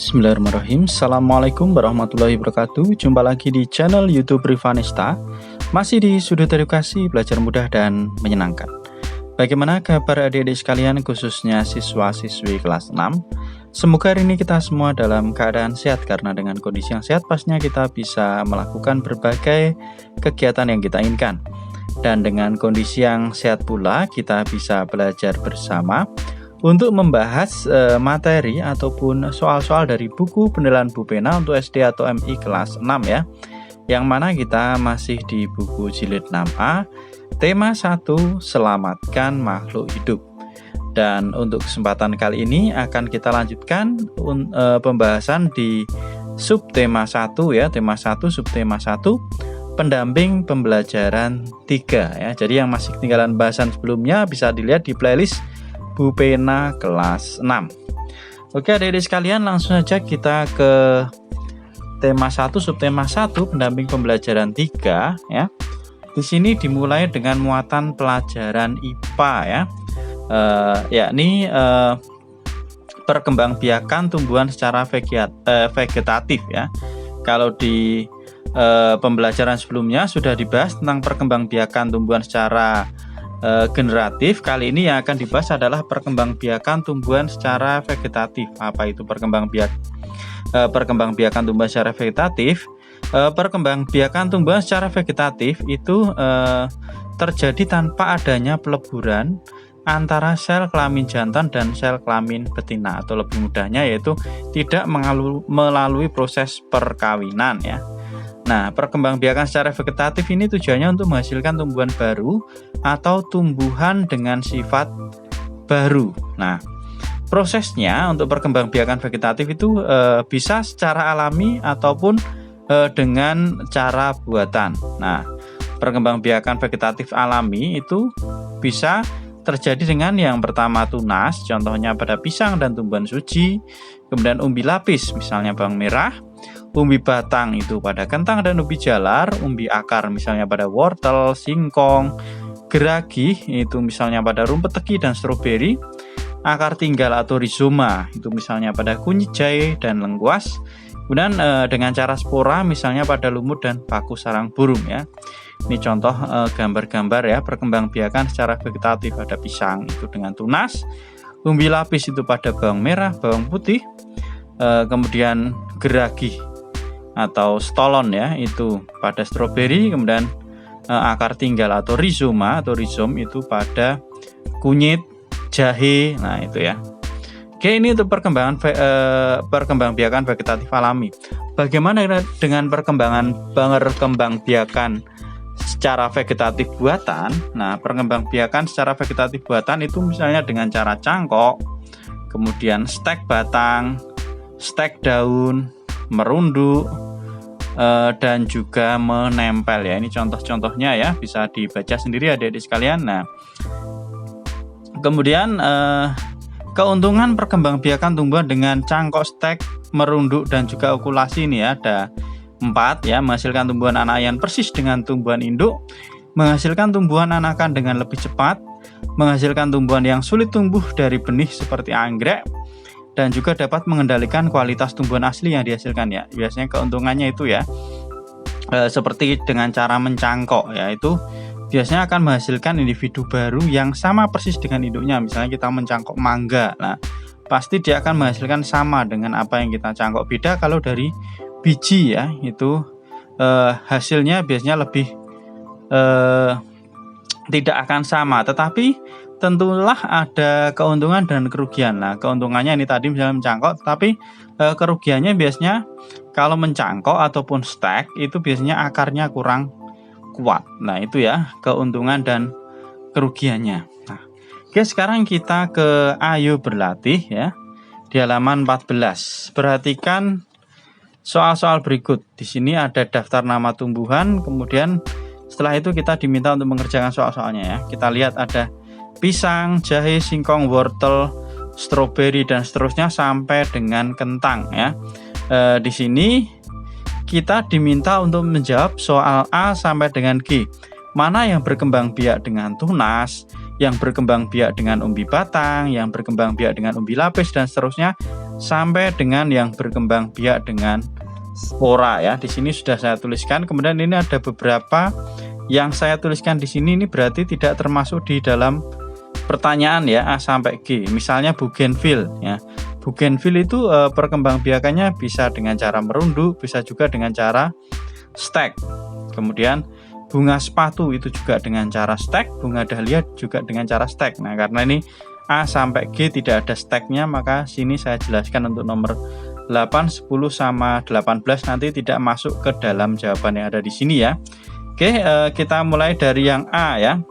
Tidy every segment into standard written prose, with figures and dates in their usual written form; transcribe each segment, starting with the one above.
Bismillahirrahmanirrahim. Assalamualaikum warahmatullahi wabarakatuh. Jumpa lagi di channel YouTube Rivanesta. Masih di sudut edukasi, belajar mudah dan menyenangkan. Bagaimana kabar adik-adik sekalian, khususnya siswa-siswi kelas 6? Semoga hari ini kita semua dalam keadaan sehat, karena dengan kondisi yang sehat pastinya kita bisa melakukan berbagai kegiatan yang kita inginkan. Dan dengan kondisi yang sehat pula kita bisa belajar bersama untuk membahas materi ataupun soal-soal dari buku penilaian Bu Pena untuk SD atau MI kelas 6 ya. Yang mana kita masih di buku jilid 6A, tema 1, selamatkan makhluk hidup. Dan untuk kesempatan kali ini akan kita lanjutkan pembahasan di subtema 1 ya, tema 1 subtema 1, pendamping pembelajaran 3 ya. Jadi yang masih ketinggalan bahasan sebelumnya bisa dilihat di playlist Bu Pena kelas 6. Oke adik-adik sekalian, langsung saja kita ke tema 1 subtema 1 pendamping pembelajaran 3 ya. Di sini dimulai dengan muatan pelajaran IPA ya. Yakni perkembangbiakan tumbuhan secara vegetatif ya. Kalau di pembelajaran sebelumnya sudah dibahas tentang perkembangbiakan tumbuhan secara generatif. Kali ini yang akan dibahas adalah perkembangbiakan tumbuhan secara vegetatif. Apa itu perkembangbiakan tumbuhan secara vegetatif? Perkembangbiakan tumbuhan secara vegetatif itu terjadi tanpa adanya peleburan antara sel kelamin jantan dan sel kelamin betina, atau lebih mudahnya yaitu tidak melalui proses perkawinan ya. Nah, perkembangbiakan secara vegetatif ini tujuannya untuk menghasilkan tumbuhan baru atau tumbuhan dengan sifat baru. Nah, prosesnya untuk perkembangbiakan vegetatif itu bisa secara alami ataupun dengan cara buatan. Nah, perkembangbiakan vegetatif alami itu bisa terjadi dengan yang pertama tunas, contohnya pada pisang dan tumbuhan suji, kemudian umbi lapis, misalnya bawang merah, umbi batang itu pada kentang dan umbi jalar, umbi akar misalnya pada wortel, singkong, geragi itu misalnya pada rumput teki dan stroberi, akar tinggal atau rizoma itu misalnya pada kunyit jahe dan lengkuas, kemudian dengan cara spora misalnya pada lumut dan paku sarang burung ya. Ini contoh gambar-gambar ya perkembangbiakan secara vegetatif. Ada pisang itu dengan tunas, umbi lapis itu pada bawang merah, bawang putih, kemudian geragi atau stolon ya itu pada stroberi, kemudian akar tinggal atau rizoma atau rizom itu pada kunyit jahe. Nah itu ya. Oke, ini untuk perkembangbiakan vegetatif alami. Bagaimana dengan perkembangbiakan secara vegetatif buatan? Nah, perkembangbiakan secara vegetatif buatan itu misalnya dengan cara cangkok, kemudian stek batang, stek daun, merunduk, dan juga menempel ya. Ini contoh-contohnya ya, bisa dibaca sendiri adik-adik sekalian. Nah, kemudian keuntungan perkembangbiakan tumbuhan dengan cangkok, stek, merunduk dan juga okulasi ini ya, ada 4 ya. Menghasilkan tumbuhan anakan persis dengan tumbuhan induk, menghasilkan tumbuhan anakan dengan lebih cepat, menghasilkan tumbuhan yang sulit tumbuh dari benih seperti anggrek, dan juga dapat mengendalikan kualitas tumbuhan asli yang dihasilkan ya. Biasanya keuntungannya itu ya seperti dengan cara mencangkok ya, itu biasanya akan menghasilkan individu baru yang sama persis dengan induknya. Misalnya kita mencangkok mangga, nah pasti dia akan menghasilkan sama dengan apa yang kita cangkok. Beda kalau dari biji ya, itu hasilnya biasanya lebih tidak akan sama, tetapi tentulah ada keuntungan dan kerugian. Nah, keuntungannya ini tadi misalnya mencangkok, tapi kerugiannya biasanya kalau mencangkok ataupun stek itu biasanya akarnya kurang kuat. Nah, itu ya keuntungan dan kerugiannya. Nah, oke, sekarang kita ke Ayo Berlatih ya. Di halaman 14. Perhatikan soal-soal berikut. Di sini ada daftar nama tumbuhan, kemudian setelah itu kita diminta untuk mengerjakan soal-soalnya ya. Kita lihat ada pisang, jahe, singkong, wortel, stroberi dan seterusnya sampai dengan kentang ya. Di sini kita diminta untuk menjawab soal A sampai dengan G. Mana yang berkembang biak dengan tunas, yang berkembang biak dengan umbi batang, yang berkembang biak dengan umbi lapis dan seterusnya, sampai dengan yang berkembang biak dengan spora ya. Di sini sudah saya tuliskan. Kemudian ini ada beberapa yang saya tuliskan di sini, ini berarti tidak termasuk di dalam pertanyaan ya, A sampai G. Misalnya bougainville ya. Bougainville itu perkembangbiakannya bisa dengan cara merunduk, bisa juga dengan cara stek. Kemudian bunga sepatu itu juga dengan cara stek, bunga dahlia juga dengan cara stek. Nah, karena ini A sampai G tidak ada steknya, maka sini saya jelaskan untuk nomor 8, 10 sama 18 nanti tidak masuk ke dalam jawaban yang ada di sini ya. Oke, kita mulai dari yang A ya.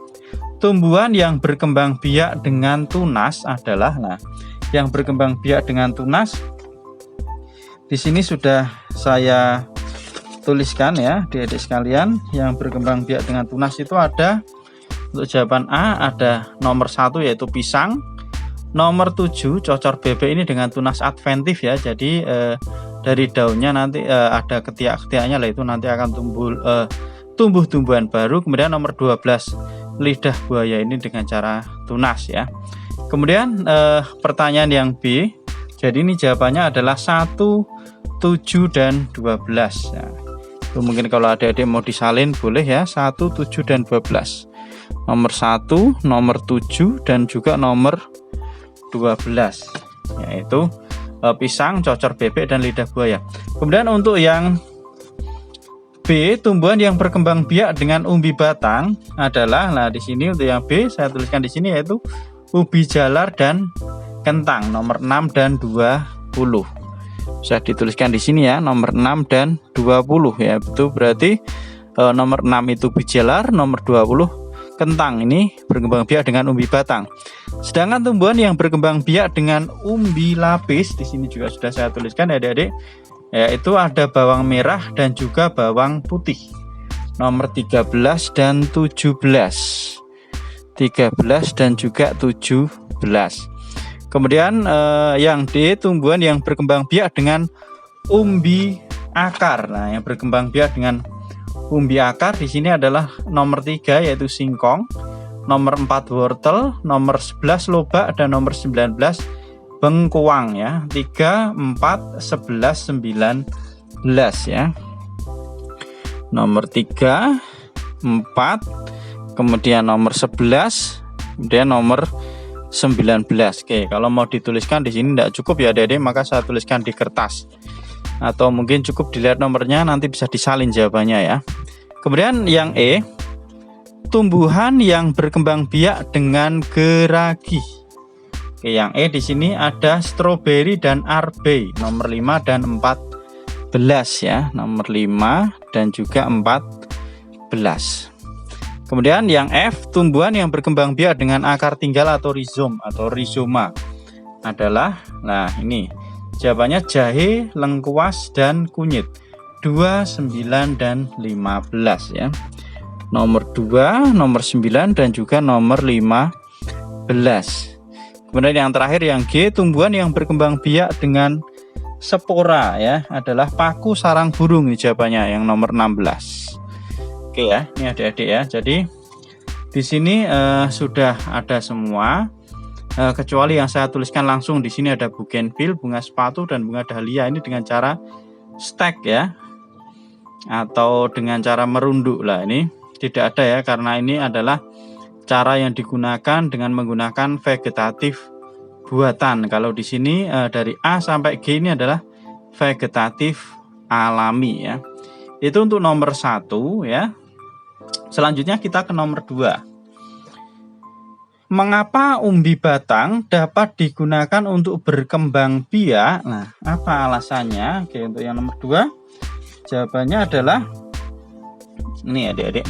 Tumbuhan yang berkembang biak dengan tunas adalah, nah, yang berkembang biak dengan tunas di sini sudah saya tuliskan ya, adik-adik sekalian. Yang berkembang biak dengan tunas itu ada, untuk jawaban A ada nomor 1 yaitu pisang, nomor 7 cocor bebek ini dengan tunas adventif ya. Jadi dari daunnya nanti ada ketiak-ketiaknya lah, itu nanti akan tumbuh tumbuhan baru. Kemudian nomor 12 lidah buaya ini dengan cara tunas ya. Kemudian pertanyaan yang B, jadi ini jawabannya adalah 1, 7 dan 12 ya. Itu mungkin kalau adik-adik mau disalin boleh ya, 1, 7 dan 12. Nomor 1, nomor 7 dan juga nomor 12 yaitu pisang, cocor bebek dan lidah buaya. Kemudian untuk yang B, tumbuhan yang berkembang biak dengan umbi batang adalah, nah di sini untuk yang B saya tuliskan di sini yaitu ubi jalar dan kentang, nomor 6 dan 20. Bisa dituliskan di sini ya, nomor 6 dan 20 ya. Itu berarti nomor 6 itu ubi jalar, nomor 20 kentang, ini berkembang biak dengan umbi batang. Sedangkan tumbuhan yang berkembang biak dengan umbi lapis di sini juga sudah saya tuliskan ya adik-adik. Ya, itu ada bawang merah dan juga bawang putih. Nomor 13 dan 17. 13 dan juga 17. Kemudian yang D, tumbuhan yang berkembang biak dengan umbi akar. Nah, yang berkembang biak dengan umbi akar di sini adalah nomor 3 yaitu singkong, nomor 4 wortel, nomor 11 lobak dan nomor 19 bengkuang ya. 3, 4, 11, 19 ya. Nomor 3, 4, kemudian nomor 11, kemudian nomor 19. Oke, kalau mau dituliskan di sini tidak cukup ya adik-adik, maka saya tuliskan di kertas. Atau mungkin cukup dilihat nomornya, nanti bisa disalin jawabannya ya. Kemudian yang E, tumbuhan yang berkembang biak dengan geragi. Oke, yang E di sini ada stroberi dan arbei, nomor 5 dan 14 ya, nomor 5 dan juga 14. Kemudian yang F, tumbuhan yang berkembang biak dengan akar tinggal atau rizom atau rizoma adalah, nah ini jawabannya jahe, lengkuas dan kunyit, 2, 9 dan 15 ya. Nomor 2, nomor 9 dan juga nomor 15. Kemudian yang terakhir yang G, tumbuhan yang berkembang biak dengan spora ya adalah paku sarang burung, ini jawabannya yang nomor 16. Oke ya, ini adik-adik ya. Jadi di sini sudah ada semua, kecuali yang saya tuliskan langsung di sini ada bougainville, bunga sepatu dan bunga dahlia ini dengan cara stek ya, atau dengan cara merunduk lah. Ini tidak ada ya, karena ini adalah cara yang digunakan dengan menggunakan vegetatif buatan. Kalau di sini dari A sampai G ini adalah vegetatif alami ya. Itu untuk nomor 1 ya. Selanjutnya kita ke nomor 2. Mengapa umbi batang dapat digunakan untuk berkembang biak? Nah, apa alasannya? Oke, untuk yang nomor 2 jawabannya adalah ini adik-adik.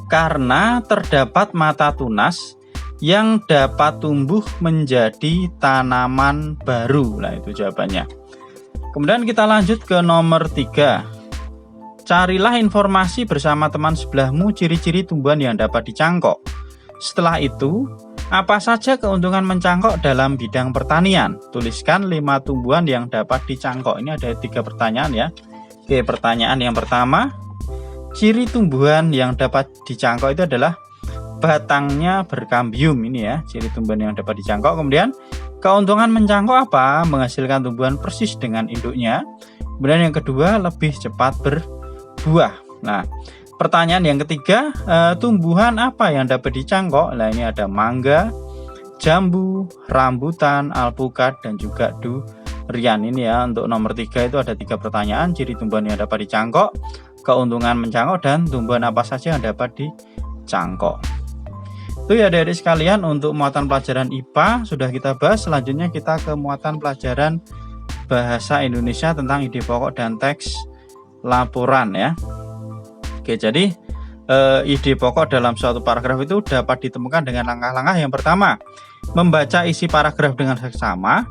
Karena terdapat mata tunas yang dapat tumbuh menjadi tanaman baru. Nah, itu jawabannya. Kemudian kita lanjut ke nomor 3. Carilah informasi bersama teman sebelahmu ciri-ciri tumbuhan yang dapat dicangkok. Setelah itu, apa saja keuntungan mencangkok dalam bidang pertanian? Tuliskan 5 tumbuhan yang dapat dicangkok. Ini ada 3 pertanyaan ya. Oke, pertanyaan yang pertama, ciri tumbuhan yang dapat dicangkok itu adalah batangnya berkambium, ini ya, ciri tumbuhan yang dapat dicangkok. Kemudian Keuntungan mencangkok apa? Menghasilkan tumbuhan persis dengan induknya. Kemudian yang kedua, lebih cepat berbuah. Nah, pertanyaan yang ketiga, tumbuhan apa yang dapat dicangkok? Nah, ini ada mangga, jambu, rambutan, alpukat, dan juga durian. Ini ya, untuk nomor 3 itu ada 3 pertanyaan, ciri tumbuhan yang dapat dicangkok, keuntungan mencangkok, dan tumbuhan apa saja yang dapat dicangkok. Itu ya adik-adik sekalian, untuk muatan pelajaran IPA sudah kita bahas. Selanjutnya kita ke muatan pelajaran bahasa Indonesia tentang ide pokok dan teks laporan ya. Oke, jadi ide pokok dalam suatu paragraf itu dapat ditemukan dengan langkah-langkah. Yang pertama, membaca isi paragraf dengan seksama.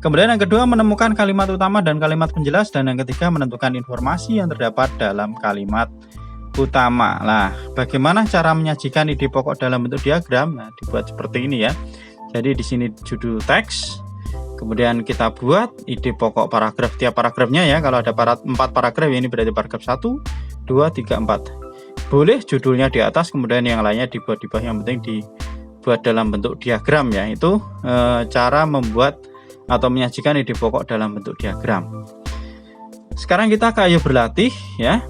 Kemudian yang kedua, menemukan kalimat utama dan kalimat penjelas. Dan yang ketiga, menentukan informasi yang terdapat dalam kalimat utama. Nah, bagaimana cara menyajikan ide pokok dalam bentuk diagram? Nah, dibuat seperti ini ya. Jadi di sini judul teks. Kemudian kita buat ide pokok paragraf, tiap paragrafnya ya. Kalau ada 4 paragraf, ini berarti paragraf 1, 2, 3, 4. Boleh judulnya di atas, kemudian yang lainnya dibuat di bawah. Yang penting dibuat dalam bentuk diagram ya. Itu cara membuat atau menyajikan ide pokok dalam bentuk diagram. Sekarang kita ke ayo berlatih ya.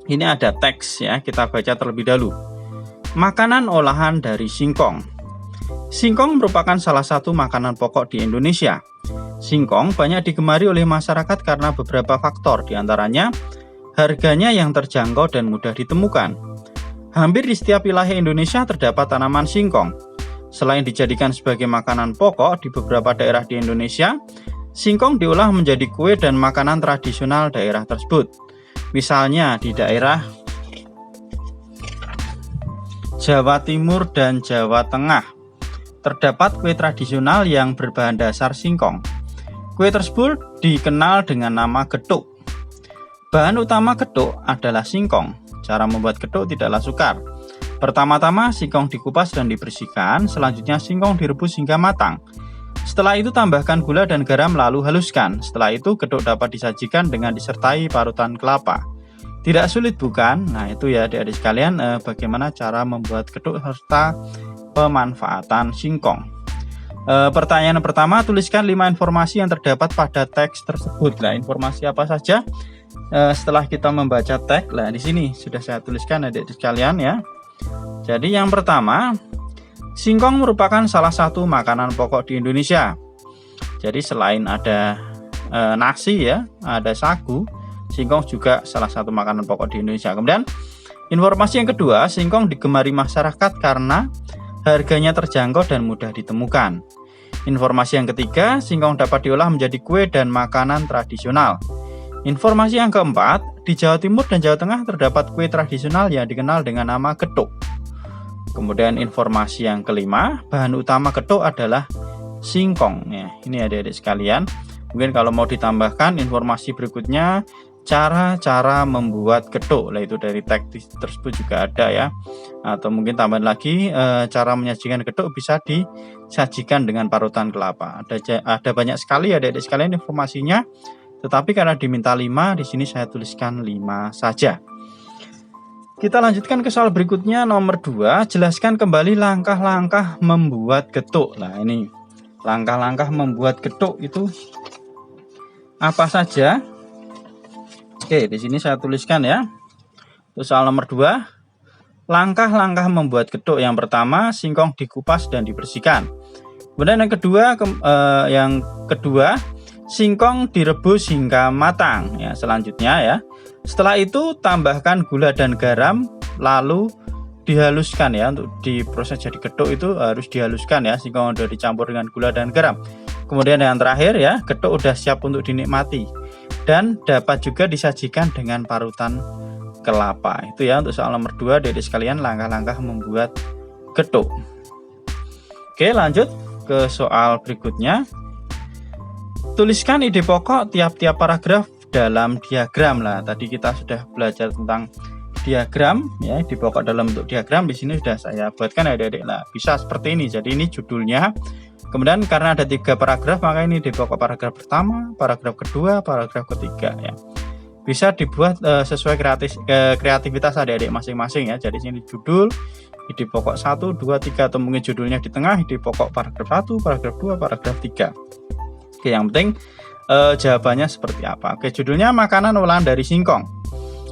Ini ada teks ya, kita baca terlebih dahulu. Makanan olahan dari singkong. Singkong merupakan salah satu makanan pokok di Indonesia. Singkong banyak digemari oleh masyarakat karena beberapa faktor, diantaranya harganya yang terjangkau dan mudah ditemukan. Hampir di setiap wilayah Indonesia terdapat tanaman singkong. Selain dijadikan sebagai makanan pokok di beberapa daerah di Indonesia, singkong diolah menjadi kue dan makanan tradisional daerah tersebut. Misalnya di daerah Jawa Timur dan Jawa Tengah terdapat kue tradisional yang berbahan dasar singkong. Kue tersebut dikenal dengan nama getuk. Bahan utama getuk adalah singkong. Cara membuat getuk tidaklah sukar. Pertama-tama singkong dikupas dan dibersihkan, selanjutnya singkong direbus hingga matang. Setelah itu tambahkan gula dan garam lalu haluskan. Setelah itu getuk dapat disajikan dengan disertai parutan kelapa. Tidak sulit bukan? Nah itu ya adik-adik sekalian, bagaimana cara membuat getuk serta pemanfaatan singkong. Pertanyaan pertama, tuliskan 5 informasi yang terdapat pada teks tersebut. Nah, informasi apa saja? Setelah kita membaca teks, nah di sini sudah saya tuliskan adik-adik sekalian ya. Jadi yang pertama, singkong merupakan salah satu makanan pokok di Indonesia. Jadi selain ada nasi ya, ada sagu, singkong juga salah satu makanan pokok di Indonesia. Kemudian informasi yang kedua, singkong digemari masyarakat karena harganya terjangkau dan mudah ditemukan. Informasi yang ketiga, singkong dapat diolah menjadi kue dan makanan tradisional. Informasi yang keempat, di Jawa Timur dan Jawa Tengah terdapat kue tradisional yang dikenal dengan nama getuk. Kemudian informasi yang kelima, bahan utama getuk adalah singkong. Ya, ini adik-adik sekalian. Mungkin kalau mau ditambahkan informasi berikutnya, cara-cara membuat getuk. Nah, itu dari teks tersebut juga ada ya. Atau mungkin tambahan lagi, cara menyajikan getuk bisa disajikan dengan parutan kelapa. Ada banyak sekali adik-adik sekalian informasinya. Tetapi karena diminta 5, di sini saya tuliskan 5 saja. Kita lanjutkan ke soal berikutnya, nomor 2. Jelaskan kembali langkah-langkah membuat getuk. Nah ini langkah-langkah membuat getuk itu apa saja? Oke, di sini saya tuliskan ya. Untuk soal nomor 2, langkah-langkah membuat getuk. Yang pertama, singkong dikupas dan dibersihkan. Kemudian yang kedua, singkong direbus hingga matang. Ya, selanjutnya ya. Setelah itu tambahkan gula dan garam lalu dihaluskan ya. Untuk diproses jadi getuk itu harus dihaluskan ya. Singkong sudah dicampur dengan gula dan garam. Kemudian yang terakhir ya, getuk udah siap untuk dinikmati dan dapat juga disajikan dengan parutan kelapa. Itu ya untuk soal nomor 2, adik-adik sekalian, langkah-langkah membuat getuk. Oke, lanjut ke soal berikutnya. Tuliskan ide pokok tiap-tiap paragraf dalam diagram. Lah tadi kita sudah belajar tentang diagram ya, ide pokok dalam bentuk diagram. Di sini sudah saya buatkan adik-adik. Nah, bisa seperti ini. Jadi ini judulnya. Kemudian karena ada 3 paragraf, maka ini ide pokok paragraf pertama, paragraf kedua, paragraf ketiga ya. Bisa dibuat sesuai kreativitas adik-adik masing-masing ya. Jadi sini judul, ide pokok 1, 2, 3 atau mungkin judulnya di tengah, ide pokok paragraf 1, paragraf 2, paragraf 3. Oke, yang penting jawabannya seperti apa. Oke, judulnya makanan olahan dari singkong.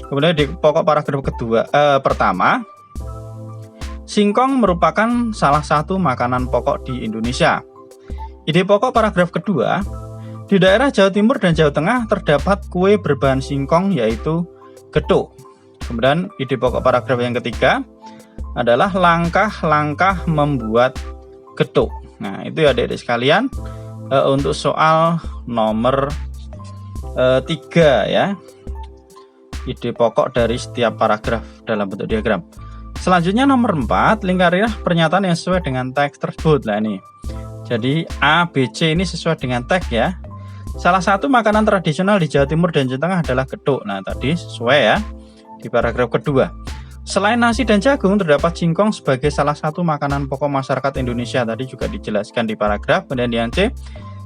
Kemudian di pokok paragraf pertama, singkong merupakan salah satu makanan pokok di Indonesia. Ide pokok paragraf kedua, di daerah Jawa Timur dan Jawa Tengah terdapat kue berbahan singkong yaitu getuk. Kemudian ide pokok paragraf yang ketiga adalah langkah-langkah membuat getuk. Nah, itu ya adik-adik sekalian untuk soal nomor 3 ya. Ide pokok dari setiap paragraf dalam bentuk diagram. Selanjutnya nomor 4, lingkarilah pernyataan yang sesuai dengan teks tersebut. Nah ini. Jadi A, B, C ini sesuai dengan teks ya. Salah satu makanan tradisional di Jawa Timur dan Jawa Tengah adalah getuk. Nah, tadi sesuai ya. Di paragraf kedua, selain nasi dan jagung, terdapat singkong sebagai salah satu makanan pokok masyarakat Indonesia. Tadi juga dijelaskan di paragraf. Kemudian yang C,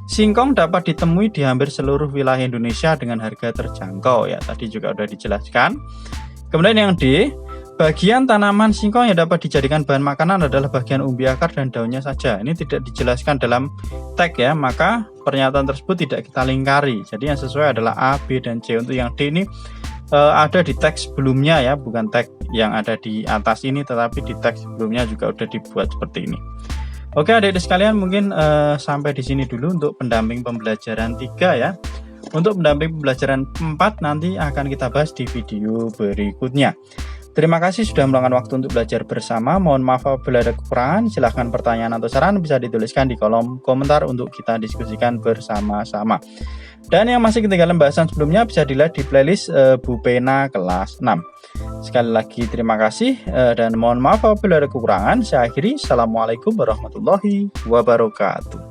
singkong dapat ditemui di hampir seluruh wilayah Indonesia dengan harga terjangkau. Ya, tadi juga sudah dijelaskan. Kemudian yang D, bagian tanaman singkong yang dapat dijadikan bahan makanan adalah bagian umbi akar dan daunnya saja. Ini tidak dijelaskan dalam teks ya, maka pernyataan tersebut tidak kita lingkari. Jadi yang sesuai adalah A, B, dan C. Untuk yang D ini ada di teks sebelumnya ya, bukan teks yang ada di atas ini, tetapi di teks sebelumnya juga sudah dibuat seperti ini. Oke adik-adik sekalian, mungkin sampai di sini dulu untuk pendamping pembelajaran 3 ya. Untuk pendamping pembelajaran 4 nanti akan kita bahas di video berikutnya. Terima kasih sudah meluangkan waktu untuk belajar bersama. Mohon maaf apabila ada kekurangan. Silahkan pertanyaan atau saran bisa dituliskan di kolom komentar untuk kita diskusikan bersama-sama. Dan yang masih ketinggalan bahasan sebelumnya bisa dilihat di playlist Bu Pena kelas 6. Sekali lagi terima kasih dan mohon maaf apabila ada kekurangan. Saya akhiri. Assalamualaikum warahmatullahi wabarakatuh.